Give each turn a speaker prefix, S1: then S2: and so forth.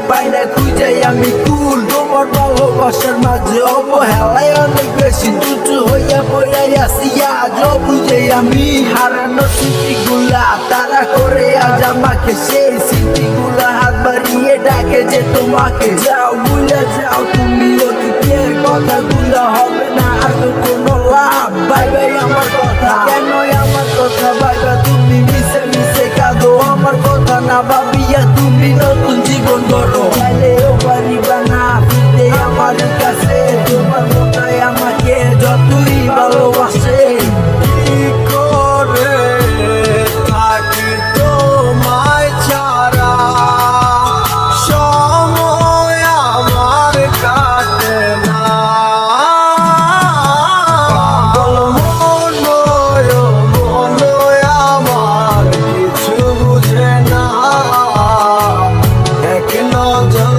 S1: পাই না খুঁজে আমি কুল। তোমার ভালোবাসার মাঝে অবহেলায় অনেক বেশি তুচ্ছ হইয়া পড়ে আসি আজ বুঝে আমি। হারানো স্মৃতিগুলা তারা করে আজ আমাকে, সেই স্মৃতিগুলা হাত বাড়িয়ে ডাকে যে তোমাকে। যাও ভুলে যাও তুমি অতীতের কথাগুলা, হবে না আর তো কোনো লাভ। বাই বাই আমার কথা, কেন আমার কথা ভাইবা তুমি মিশে মিশে কাঁদো। আমার কথা না ভাবিয়া তুমি নতুন জীবন গড়ো। চাইলেও পারিবা না ফিরতে আমার কাছে, তোমার মতায় আমাকে যতই ভালোবাসে।
S2: কি করে থাকি তোমায় ছাড়া, সময় আমার কাটে না। পাগল মন আমার কিছু বুঝে না, এক নজর